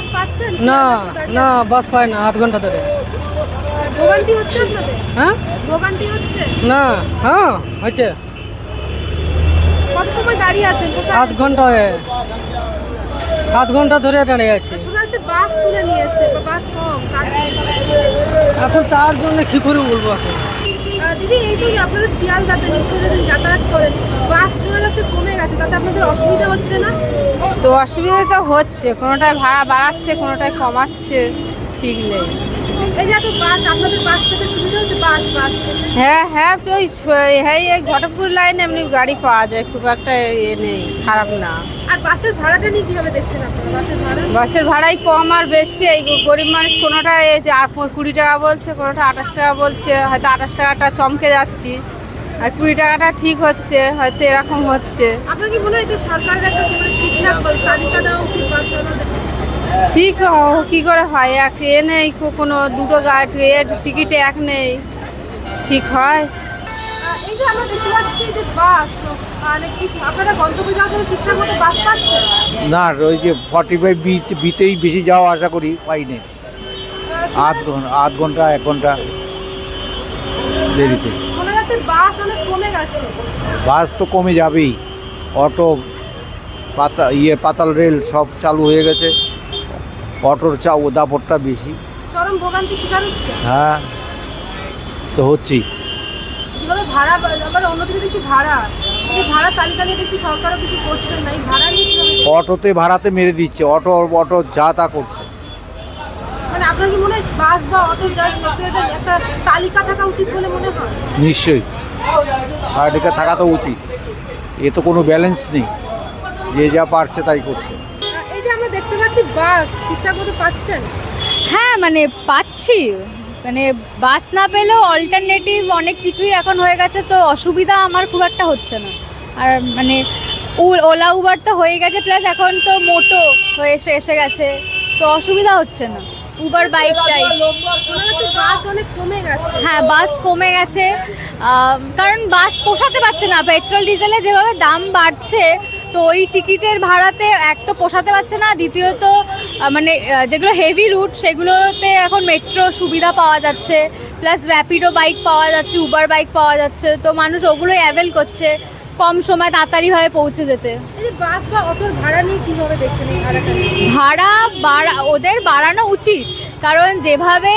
বাস পাচ্ছেন? না না, বাস পায় না, আধ ঘন্টা ধরে। ভোগান্তি হচ্ছে আপনাদের? হ্যাঁ, ভোগান্তি হচ্ছে? না, হ্যাঁ হয়েছে। কত সময় দাঁড়িয়ে আছেন? আধ ঘন্টা হয়ে, আধ ঘন্টা ধরে দাঁড়িয়ে আছি। শোনা যাচ্ছে বাস তুলে নিয়েছে বা বাস কম। এখন তার জন্য কি করে বলবো এখন? দিদি, এই যে আপনারা শিয়ালদাতে নিত্যদিন যাতায়াত করেন, বাস শোনা যাচ্ছে কমে গেছে, তাতে আপনাদের অসুবিধা হচ্ছে না? তো অসুবিধা তো হচ্ছে, কোনোটায় ভাড়া বাড়াচ্ছে, কোনোটায় কমাচ্ছে, ঠিক নেই। এই যে এত বাস, আপনাদের বাস পেতে সুবিধা হচ্ছে? বাস বাস হ্যাঁ হ্যাঁ, তো এই ঘটকপুর লাইনে এমনি গাড়ি পাওয়া যায়, খুব একটা নেই, খারাপ না। আর বাসের ভাড়াটা নিয়ে কিভাবে দেখছেন আপনারা? বাসের ভাড়া, বাসের ভাড়াই কম আর বেশি। এই গরিব মানুষ কোনোটা এই যে 20 টাকা বলছে, কোনোটা 28 টাকা বলছে, হয়তো 28 টাকাটা চমকে যাচ্ছি, আর 20 টাকাটা ঠিক হচ্ছে, হয়তো এরকম হচ্ছে। আপনার কি মনে হয় যে সরকারের একটা ঠিকঠাক তালিকা দেওয়া উচিত বাস চালানোর? ঠিক কি করে হয়? এক নেই, কোনো দুটো গাড়ির টিকিটে এক নেই, ঠিক হয়? এই যে আমরা দেখতে পাচ্ছি যে বাস, মানে ঠিক আপনারা গন্তব্যে যাওয়ার জন্য ঠিকঠাক মতো বাস পাচ্ছেন না? ওই যে 45 বিতেই বেশি যাওয়া আশা করি, পাইনি। আধ ঘন্টা 1 ঘন্টা দেরিতে। শোনা যাচ্ছে বাস অনেক কমে গেছে। বাস তো কমে যাবেই, অটো পাতাল রেল সব চালু হয়ে গেছে, অটোর দাপটটা বেশি। চরম ভোগান্তি শিকার হচ্ছে। হ্যাঁ, তো হচ্ছেই। যেভাবে ভাড়া, আবার অন্যদিকে দেখছি ভাড়া, এই ভাড়া তালিকা নিয়ে দেখছি সরকারও কিছু করছেন না। এই ভাড়া নিয়ে অটোতে ভাড়াতে মেরে দিচ্ছে, অটো যা তা করছে। মানে আপনার কি মনে হয় বাস বা অটো যাই একটা তালিকা থাকা উচিত বলে মনে হয়? নিশ্চয়ই তালিকা থাকা তো উচিত। এ তো কোনো ব্যালেন্স নেই, যে যা পারছে তাই করছে। এই যে আমরা দেখতে পাচ্ছি বাস ঠিকঠাক মতো পাচ্ছেন? হ্যাঁ, মানে পাচ্ছি, মানে বাস না পেলেও অল্টারনেটিভ অনেক কিছুই এখন হয়ে গেছে, তো অসুবিধা আমার খুব একটা হচ্ছে না। আর মানে ওলা উবার তো হয়ে গেছে, প্লাস এখন তো মোটো হয়ে এসে গেছে, তো অসুবিধা হচ্ছে না। উবার বাইকটাই। বাস অনেক কমে গেছে। হ্যাঁ, বাস কমে গেছে, কারণ বাস পোষাতে পারছে না, পেট্রোল ডিজেলে যেভাবে দাম বাড়ছে, তো ওই টিকিটের ভাড়াতে এক তো পোষাতে পারছে না, দ্বিতীয়ত মানে যেগুলো হেভি রুট সেগুলোতে এখন মেট্রো সুবিধা পাওয়া যাচ্ছে, প্লাস র্যাপিডো বাইক পাওয়া যাচ্ছে, উবার বাইক পাওয়া যাচ্ছে, তো মানুষ ওগুলোই অ্যাভেল করছে কম সময় তাড়াতাড়িভাবে পৌঁছে যেতে। এই যে বাস বা অটোর ভাড়া নিয়ে কিভাবে দেখছেন? এই ভাড়া ওদের বাড়ানো উচিত, কারণ যেভাবে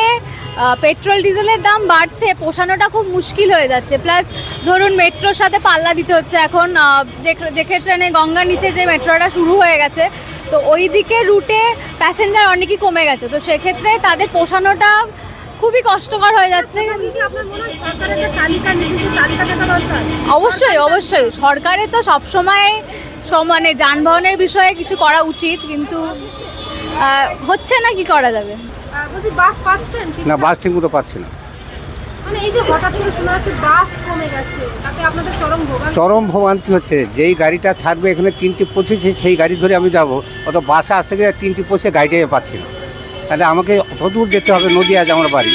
পেট্রোল ডিজেলের দাম বাড়ছে, পোষানোটা খুব মুশকিল হয়ে যাচ্ছে। প্লাস ধরুন মেট্রোর সাথে পাল্লা দিতে হচ্ছে এখন, যে ক্ষেত্রে গঙ্গার নিচে যে মেট্রোটা শুরু হয়ে গেছে, তো ওই দিকে রুটে প্যাসেঞ্জার অনেকই কমে গেছে, তো সেক্ষেত্রে তাদের পোষানোটা খুবই কষ্টকর হয়ে যাচ্ছে। অবশ্যই অবশ্যই, সরকারের তো সবসময় মানে যানবাহনের বিষয়ে কিছু করা উচিত, কিন্তু হচ্ছে না, কি করা যাবে? বাস পাচ্ছেন না? বাস ঠিক মতো পাচ্ছি না। মানে এই যে হঠাৎ করে শোনা যাচ্ছে বাস কমে গেছে, তাতে আপনাদের চরম ভোগান্তি হচ্ছে। যেই গাড়িটা থাকবে এখানে 3টি পৌঁছেছে, সেই গাড়ি ধরে আমি যাবো, অত বাসে আসতে গিয়ে 3টি পৌঁছে গাড়িটাই পাচ্ছি না। তাহলে আমাকে অত দূর যেতে হবে, নদীয়া আমার বাড়ি,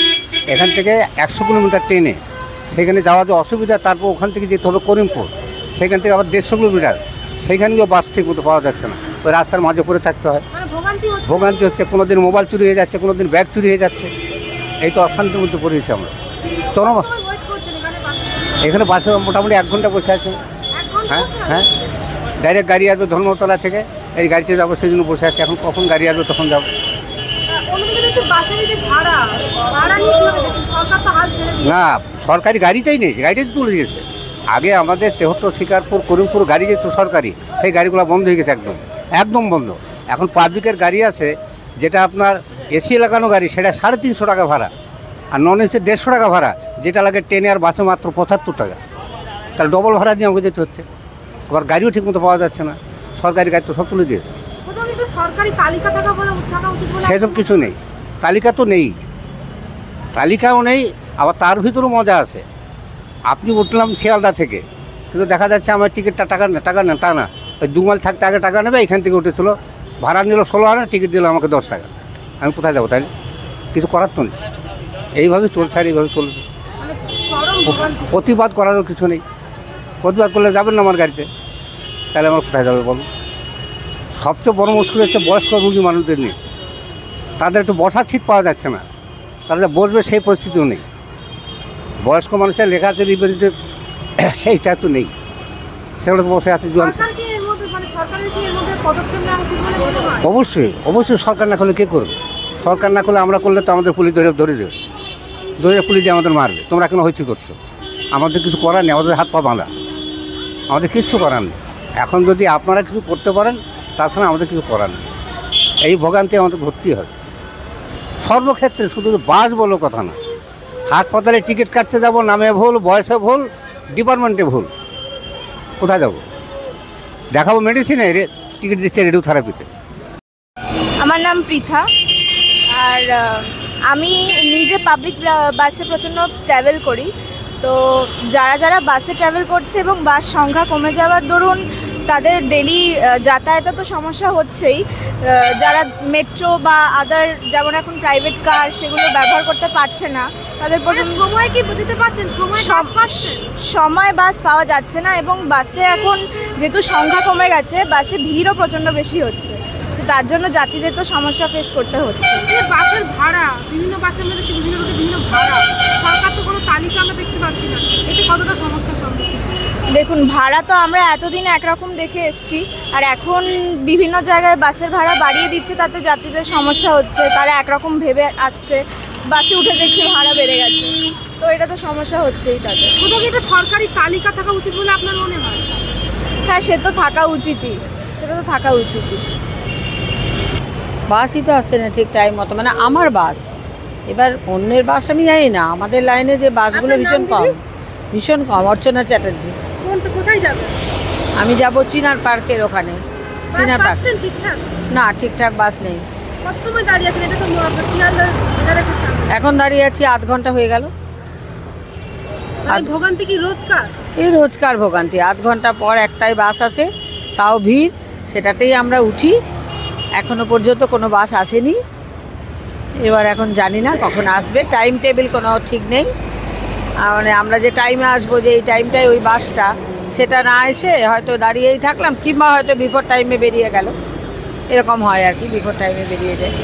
এখান থেকে 100 কিলোমিটার ট্রেনে, সেখানে যাওয়া যে অসুবিধা। তারপর ওখান থেকে যেতে হবে করিমপুর, সেখান থেকে আবার 150 কিলোমিটার, সেইখান গিয়েও বাস ঠিক মতো পাওয়া যাচ্ছে না, ওই রাস্তার মাঝে পড়ে থাকতে হয়। ভোগান্তি হচ্ছে, কোনো দিন মোবাইল চুরি হয়ে যাচ্ছে, কোনো দিন ব্যাগ চুরি হয়ে যাচ্ছে, এই তো অশান্তির মধ্যে পড়েছি আমরা। চরম এখানে বাসে মোটামুটি 1 ঘন্টা বসে আছে। হ্যাঁ হ্যাঁ, ডাইরেক্ট গাড়ি আসবে ধর্মতলা থেকে, এই গাড়িতে যাবো, সেই জন্য বসে আছে। এখন কখন গাড়ি আসবে তখন যাবো। না, সরকারি গাড়িটাই নেই, গাড়িটাই তুলে দিয়েছে। আগে আমাদের 73 শিকারপুর করিমপুর গাড়ি যেত সরকারি, সেই গাড়িগুলো বন্ধ হয়ে গেছে, একদম বন্ধ। এখন পাবলিকের গাড়ি আছে, যেটা আপনার এসি লাগানো গাড়ি, সেটা 350 টাকা ভাড়া, আর নন এসি 150 টাকা ভাড়া, যেটা লাগে ট্রেনে আর বাসে মাত্র 75 টাকা। তাহলে ডবল ভাড়া দিয়ে আমাকে যেতে হচ্ছে। আবার গাড়িও ঠিক মতো পাওয়া যাচ্ছে না, সরকারি গাড়ি তো সব তুলে দিয়েছে। সেসব কিছু নেই, তালিকা তো নেই, তালিকাও নেই। আবার তার ভিতরেও মজা আছে। আপনি উঠলাম শিয়ালদা থেকে, কিন্তু দেখা যাচ্ছে আমার টিকিটটা টাকা না, তা না, ওই 2 মাইল থাকতে আগে টাকা নেবে, এখান থেকে উঠেছিল, ভাড়া নিল 16 আনা, টিকিট দিল আমাকে 10 টাকা। আমি কোথায় যাবো? তাই কিছু করার তো নেই, এইভাবে চলছে, আর এইভাবে চলবে। প্রতিবাদ করারও কিছু নেই, প্রতিবাদ করলে যাবেন না আমার গাড়িতে, তাহলে আমার কোথায় যাবে বলুন? সবচেয়ে বড় মুশকিল হচ্ছে বয়স্ক রোগী মানুষদের নিয়ে। তাদের একটু বসার সিট পাওয়া যাচ্ছে না, তারা বসবে সেই পরিস্থিতিও নেই। বয়স্ক মানুষের লেখাচুরি বিরুদ্ধে সেইটা তো নেই, সেগুলো তো বসে আছে জোয়ান। সরকারকে এর মধ্যে মানে সরকারের কি এর মধ্যে পদক্ষেপ নেওয়া উচিত বলে মনে হয়? অবশ্যই অবশ্যই সরকার না করলে কে করবে? সরকার না করলে আমরা করলে তো আমাদের পুলিশ ধরে দেবে, পুলিশ দিয়ে আমাদের মারবে। তোমরা কেন হইচই করছো? আমাদের কিছু করার নেই, আমাদের হাত পা বাঁধা, আমাদের কিচ্ছু করার নেই। এখন যদি আপনারা কিছু করতে পারেন, তাছাড়া আমাদের কিছু করার নেই। এই ভোগান্তি আমাদের ভর্তি হবে সর্বক্ষেত্রে, শুধু বাস বলো কথা না। হাসপাতালে টিকিট কাটতে যাব, নামে ভুল, বয়সে ভুল, ডিপার্টমেন্টে ভুল, কোথায় যাব? দেখাবো মেডিসিনে, টিকিট দিচ্ছে রেডিওথেরাপিতে। আমার নাম পৃথা, আর আমি নিজে পাবলিক বাসে প্রচণ্ড ট্রাভেল করি। তো যারা যারা বাসে ট্রাভেল করছে এবং বাস সংখ্যা কমে যাওয়ার দরুন তাদের ডেলি যাতায়াতে তো সমস্যা হচ্ছেই। যারা মেট্রো বা আদার যেমন এখন প্রাইভেট কার সেগুলো ব্যবহার করতে পারছে না, তাদের সময় কি বুঝতে পারছেন? সময় বাস পাওয়া যাচ্ছে না, এবং বাসে এখন যেহেতু সংখ্যা কমে গেছে, বাসে ভিড়ও প্রচণ্ড বেশি হচ্ছে। তো তার জন্য যাত্রীদের তো সমস্যা ফেস করতে হচ্ছে। বাসের ভাড়া, বিভিন্ন বাসের মধ্যে বিভিন্ন রুটে বিভিন্ন ভাড়া, সরকার তো কোনো তালিকা আমরা দেখতে পাচ্ছি না, এতে কতটা সমস্যার সম্মুখীন? দেখুন, ভাড়া তো আমরা এতদিন একরকম দেখে এসেছি, আর এখন বিভিন্ন জায়গায় বাসের ভাড়া বাড়িয়ে দিচ্ছে, তাতে যাত্রীদের সমস্যা হচ্ছে। তারা একরকম ভেবে আসছে, বাসে উঠে দেখছে ভাড়া বেড়ে গেছে, তো এটা তো সমস্যা হচ্ছেই তাদের। কোথাও কি এটা সরকারি তালিকা থাকা উচিত বলে আপনার মনে হয়? হ্যাঁ, সে তো থাকা উচিতই, সেটা তো থাকা উচিতই। বাসই তো আসে না ঠিক টাইম মতো, মানে আমার বাস। এবার অন্যের বাস আমি জানি না, আমাদের লাইনে যে বাসগুলো ভীষণ কম, ভীষণ কম। অর্চনা চ্যাটার্জি। কোথায় যাবে? আমি যাব চিনার পার্কের ওখানে। চিনার পার্ক ঠিকঠাক না, ঠিকঠাক বাস নেই। কত সময় দাঁড়িয়ে আছেন? এটা তো এখন দাঁড়িয়ে আছি, আধ ঘন্টা হয়ে গেল। ভোগান্তি কি রোজকার? এই রোজকার ভোগান্তি। আধ ঘন্টা পর একটাই বাস আসে, তাও ভিড়, সেটাতেই আমরা উঠি। এখনো পর্যন্ত কোনো বাস আসেনি। এবার এখন জানি না কখন আসবে, টাইম টেবিল কোনো ঠিক নেই। মানে আমরা যে টাইমে আসবো, যে এই টাইমটাই ওই বাসটা, সেটা না এসে হয়তো দাঁড়িয়েই থাকলাম, কিংবা হয়তো বিফোর টাইমে বেরিয়ে গেল, এরকম হয় আর কি, বিফোর টাইমে বেরিয়ে যায়।